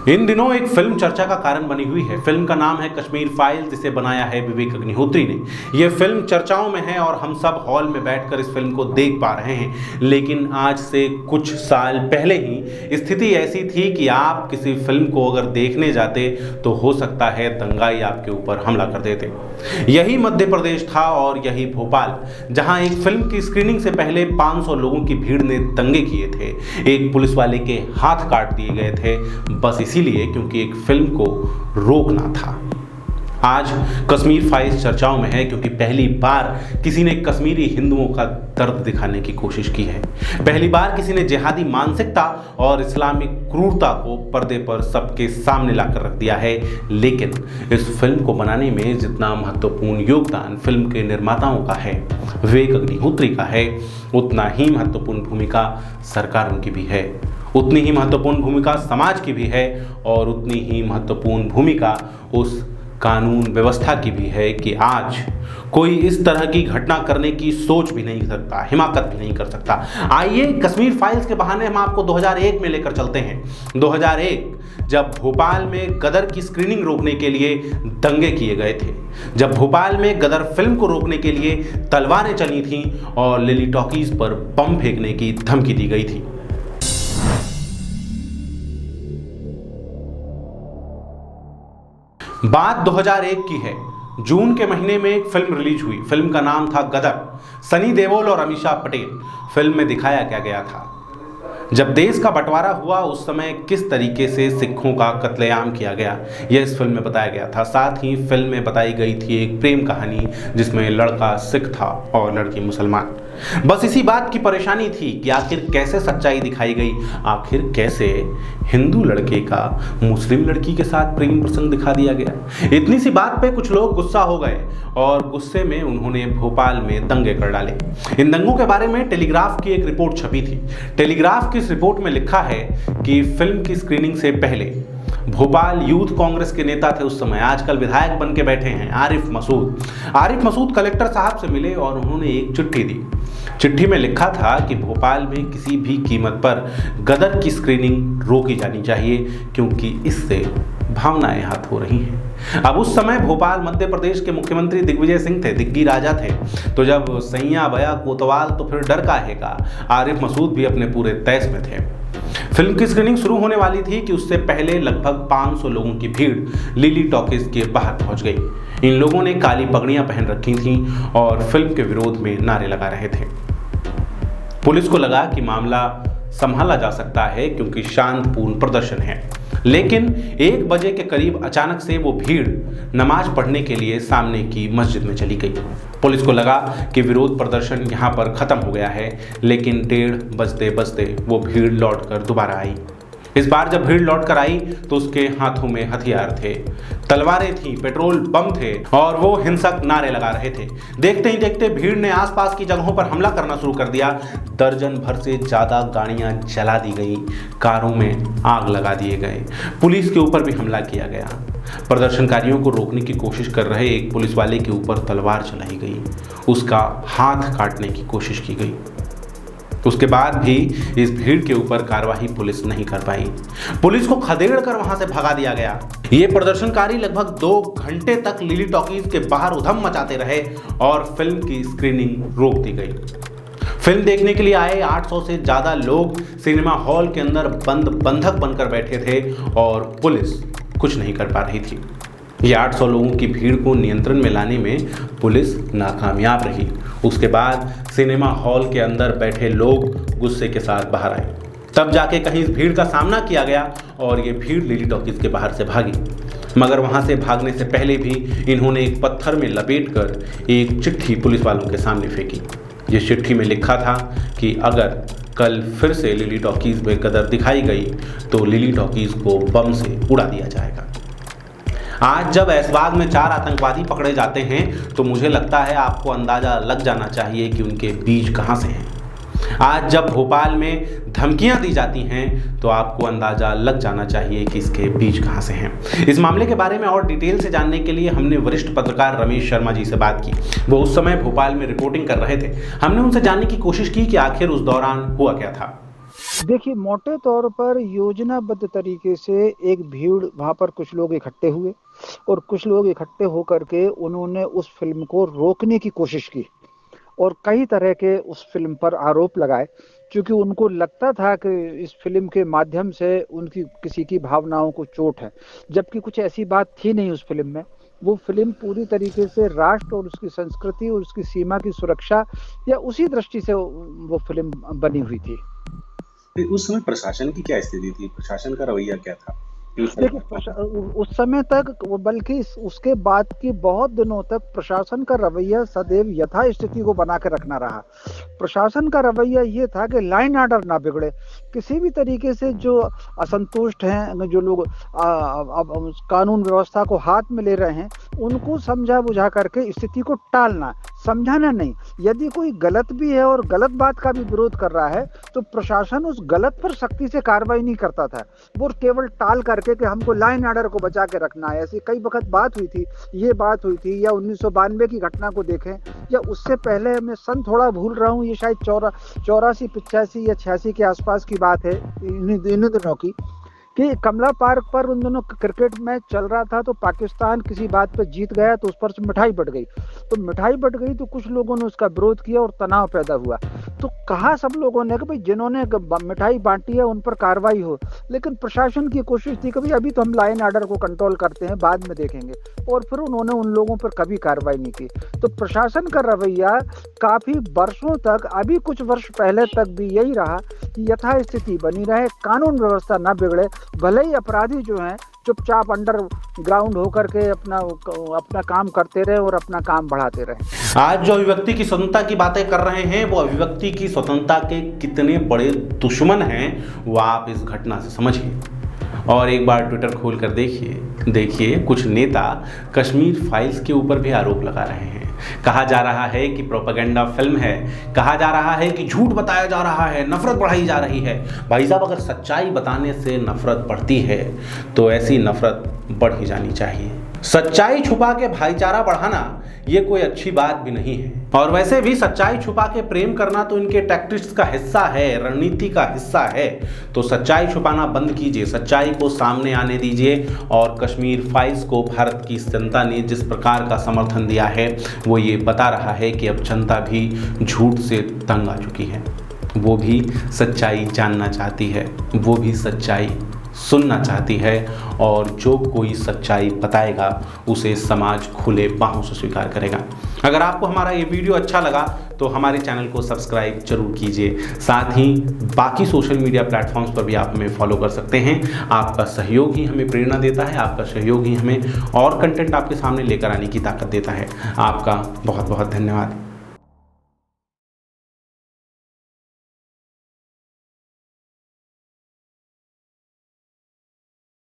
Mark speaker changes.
Speaker 1: इन दिनों एक फिल्म चर्चा का कारण बनी हुई है। फिल्म का नाम है कश्मीर फाइल्स, जिसे बनाया है विवेक अग्निहोत्री ने। यह फिल्म चर्चाओं में है और हम सब हॉल में बैठकर इस फिल्म को देख पा रहे हैं। लेकिन आज से कुछ साल पहले ही स्थिति ऐसी थी कि आप किसी फिल्म को अगर देखने जाते तो हो सकता है दंगाई आपके ऊपर हमला कर देते। यही मध्य प्रदेश था और यही भोपाल, जहां एक फिल्म की स्क्रीनिंग से पहले 500 लोगों की भीड़ ने दंगे किए थे। एक पुलिस वाले के हाथ काट दिए गए थे, बस इसीलिए क्योंकि एक फिल्म को रोकना था। आज कश्मीर फाइल्स चर्चाओं में है क्योंकि पहली बार किसी ने कश्मीरी हिंदुओं का दर्द दिखाने की कोशिश की है। पहली बार किसी ने जिहादी मानसिकता और इस्लामिक क्रूरता को पर्दे पर सबके सामने लाकर रख दिया है। लेकिन इस फिल्म को बनाने में जितना महत्वपूर्ण योगदान फिल्म के निर्माताओं का है, विवेक अग्निहोत्री का है, उतना ही महत्वपूर्ण भूमिका सरकार उनकी भी है, उतनी ही महत्वपूर्ण भूमिका समाज की भी है और उतनी ही महत्वपूर्ण भूमिका उस कानून व्यवस्था की भी है कि आज कोई इस तरह की घटना करने की सोच भी नहीं सकता, हिमाकत भी नहीं कर सकता। आइए कश्मीर फाइल्स के बहाने हम आपको 2001 में लेकर चलते हैं। 2001 जब भोपाल में गदर की स्क्रीनिंग रोकने के लिए दंगे किए गए थे, जब भोपाल में गदर फिल्म को रोकने के लिए तलवारें चली थीं और लिली टॉकीज पर बम फेंकने की धमकी दी गई थी। बात 2001 की है। जून के महीने में एक फिल्म रिलीज हुई। फिल्म का नाम था गदर। सनी देओल और अमीषा पटेल। फिल्म में दिखाया क्या गया था, जब देश का बंटवारा हुआ उस समय किस तरीके से सिखों का कत्लेआम किया गया, यह इस फिल्म में बताया गया था। साथ ही फिल्म में बताई गई थी एक प्रेम कहानी जिसमें लड़का सिख था और लड़की मुसलमान। बस इसी बात की परेशानी थी कि आखिर कैसे सच्चाई दिखाई गई, आखिर कैसे हिंदू लड़के का मुस्लिम लड़की के साथ प्रेम प्रसंग दिखा दिया गया। इतनी सी बात पे कुछ लोग गुस्सा हो गए और गुस्से में उन्होंने भोपाल में दंगे कर डाले। इन दंगों के बारे में टेलीग्राफ की एक रिपोर्ट छपी थी। टेलीग्राफ की इस रिपोर्ट में लिखा है कि फिल्म की स्क्रीनिंग से पहले भोपाल यूथ कांग्रेस के नेता थे, उस समय आजकल विधायक बन के बैठे हैं, आरिफ मसूद कलेक्टर साहब से मिले और उन्होंने एक चिट्ठी दी। चिट्ठी में लिखा था कि भोपाल में किसी भी कीमत पर गदर की स्क्रीनिंग रोकी जानी चाहिए क्योंकि इससे भावनाएं हाथ हो रही हैं। अब उस समय भोपाल मध्य प्रदेश के मुख्यमंत्री दिग्विजय सिंह थे, दिग्गी राजा थे। तो जब सैया बया कोतवाल तो फिर डर काहे का। आरिफ मसूद भी अपने पूरे तैश में थे। फिल्म की स्क्रीनिंग शुरू होने वाली थी कि उससे पहले लगभग 500 लोगों की भीड़ लिली टॉकीज के बाहर पहुंच गई। इन लोगों ने काली पगड़ियां पहन रखी थीं और फिल्म के विरोध में नारे लगा रहे थे। पुलिस को लगा कि मामला संभाला जा सकता है क्योंकि शांतिपूर्ण प्रदर्शन है। लेकिन 1 बजे के करीब अचानक से वो भीड़ नमाज पढ़ने के लिए सामने की मस्जिद में चली गई। पुलिस को लगा कि विरोध प्रदर्शन यहाँ पर खत्म हो गया है, लेकिन 1:30 बजते बजते वो भीड़ लौटकर दोबारा आई। इस बार जब भीड़ लौट कर आई तो उसके हाथों में हथियार थे, तलवारें थीं, पेट्रोल बम थे और वो हिंसक नारे लगा रहे थे। देखते ही देखते भीड़ ने आसपास की जगहों पर हमला करना शुरू कर दिया। दर्जन भर से ज़्यादा गाड़ियां जला दी गई, कारों में आग लगा दिए गए, पुलिस के ऊपर भी हमला किया गया। प्रदर्शनकारियों को रोकने की कोशिश कर रहे एक पुलिस वाले के ऊपर तलवार चलाई गई, उसका हाथ काटने की कोशिश की गई। उसके बाद भी इस भीड़ के ऊपर कार्रवाई पुलिस नहीं कर पाई। पुलिस को खदेड़ कर वहां से भगा दिया गया। ये प्रदर्शनकारी लगभग 2 घंटे तक लिली टॉकीज के बाहर उधम मचाते रहे और फिल्म की स्क्रीनिंग रोक दी गई। फिल्म देखने के लिए आए 800 से ज्यादा लोग सिनेमा हॉल के अंदर बंधक बनकर बैठे थे और पुलिस कुछ नहीं कर पा रही थी। ये 800 लोगों की भीड़ को नियंत्रण में लाने में पुलिस नाकामयाब रही। उसके बाद सिनेमा हॉल के अंदर बैठे लोग गुस्से के साथ बाहर आए। तब जाके कहीं इस भीड़ का सामना किया गया और ये भीड़ लिली टॉकीज के बाहर से भागी। मगर वहां से भागने से पहले भी इन्होंने एक पत्थर में लपेटकर एक चिट्ठी पुलिस वालों के सामने फेंकी। जिस चिट्ठी में लिखा था कि अगर कल फिर से लिली टॉकीज में गदर दिखाई गई तो लिली टॉकीज को बम से उड़ा दिया जाएगा। आज जब ऐशबाग में 4 आतंकवादी पकड़े जाते हैं तो मुझे लगता है आपको अंदाजा लग जाना चाहिए कि उनके बीज कहां से हैं। आज जब भोपाल में धमकियां दी जाती हैं तो आपको अंदाजा लग जाना चाहिए कि इसके बीज कहां से हैं। इस मामले के बारे में और डिटेल से जानने के लिए हमने वरिष्ठ पत्रकार रमेश शर्मा जी से बात की। वो उस समय भोपाल में रिपोर्टिंग कर रहे थे। हमने उनसे जानने की कोशिश की कि आखिर उस दौरान हुआ क्या था।
Speaker 2: देखिए, मोटे तौर पर योजनाबद्ध तरीके से एक भीड़ वहाँ पर कुछ लोग इकट्ठे हुए और कुछ लोग इकट्ठे होकर के उन्होंने उस फ़िल्म को रोकने की कोशिश की और कई तरह के उस फ़िल्म पर आरोप लगाए, क्योंकि उनको लगता था कि इस फ़िल्म के माध्यम से उनकी किसी की भावनाओं को चोट है, जबकि कुछ ऐसी बात थी नहीं उस फ़िल्म में। वो फ़िल्म पूरी तरीके से राष्ट्र और उसकी संस्कृति और उसकी सीमा की सुरक्षा या उसी दृष्टि से वो फ़िल्म बनी हुई थी।
Speaker 3: फिर उस समय प्रशासन की क्या स्थिति थी? प्रशासन का रवैया क्या था? कि उस
Speaker 2: देखिए,
Speaker 3: समय
Speaker 2: उस समय तक वो, बल्कि उसके बाद की बहुत दिनों तक प्रशासन का रवैया सदैव यथास्थिति को बना के रखना रहा। प्रशासन का रवैया ये था कि लाइन ऑर्डर ना बिगड़े, किसी भी तरीके से जो असंतुष्ट हैं, जो लोग अब कानून व्यवस्था को हाथ में ले रहे हैं, उनको समझा बुझा करके स्थिति को टालना, समझाना नहीं। यदि कोई गलत भी है और गलत बात का भी विरोध कर रहा है, तो प्रशासन उस गलत पर सख्ती से कार्रवाई नहीं करता था, वो केवल टाल करके कि हमको लाइन ऑर्डर को बचा के रखना है। ऐसी कई वक्त बात हुई थी, ये बात हुई थी, या 1992 की घटना को देखें, या उससे पहले मैं सन थोड़ा भूल रहा हूँ, ये शायद 84, 85 या 86 के आसपास की बात है, इन्हीं दिनों की, कि कमला पार्क पर उन दोनों क्रिकेट मैच चल रहा था, तो पाकिस्तान किसी बात पर जीत गया, तो उस पर से मिठाई बट गई। तो मिठाई बट गई तो कुछ लोगों ने उसका विरोध किया और तनाव पैदा हुआ। तो कहा सब लोगों ने कि भाई जिन्होंने मिठाई बांटी है उन पर कार्रवाई हो, लेकिन प्रशासन की कोशिश थी कि भाई अभी तो हम लाइन ऑर्डर को कंट्रोल करते हैं, बाद में देखेंगे, और फिर उन्होंने उन लोगों पर कभी कार्रवाई नहीं की। तो प्रशासन का रवैया काफी वर्षों तक, अभी कुछ वर्ष पहले तक भी यही रहा कि यथास्थिति बनी रहे, कानून व्यवस्था ना बिगड़े, भले ही अपराधी जो हैं चुपचाप अंडरग्राउंड होकर के अपना काम करते रहे और अपना काम बढ़ाते रहे।
Speaker 1: आज जो अभिव्यक्ति की स्वतंत्रता की बातें कर रहे हैं, वो अभिव्यक्ति की स्वतंत्रता के कितने बड़े दुश्मन हैं, वो आप इस घटना से समझिए। और एक बार ट्विटर खोल कर देखिए कुछ नेता कश्मीर फाइल्स के ऊपर भी आरोप लगा रहे हैं। कहा जा रहा है कि प्रोपेगेंडा फिल्म है, कहा जा रहा है कि झूठ बताया जा रहा है, नफरत बढ़ाई जा रही है। भाई साहब, अगर सच्चाई बताने से नफरत बढ़ती है तो ऐसी नफरत बढ़ ही जानी चाहिए। सच्चाई छुपा के भाईचारा बढ़ाना ये कोई अच्छी बात भी नहीं है। और वैसे भी सच्चाई छुपा के प्रेम करना तो इनके टैक्टिक्स का हिस्सा है, रणनीति का हिस्सा है। तो सच्चाई छुपाना बंद कीजिए, सच्चाई को सामने आने दीजिए। और कश्मीर फाइल्स को भारत की जनता ने जिस प्रकार का समर्थन दिया है, वो ये बता रहा है कि अब जनता भी झूठ से तंग आ चुकी है। वो भी सच्चाई जानना चाहती है, वो भी सच्चाई सुनना चाहती है, और जो कोई सच्चाई बताएगा उसे समाज खुले बाहों से स्वीकार करेगा। अगर आपको हमारा ये वीडियो अच्छा लगा तो हमारे चैनल को सब्सक्राइब जरूर कीजिए। साथ ही बाकी सोशल मीडिया प्लेटफॉर्म्स पर भी आप हमें फॉलो कर सकते हैं। आपका सहयोग ही हमें प्रेरणा देता है, आपका सहयोग ही हमें और कंटेंट आपके सामने लेकर आने की ताकत देता है। आपका बहुत बहुत धन्यवाद।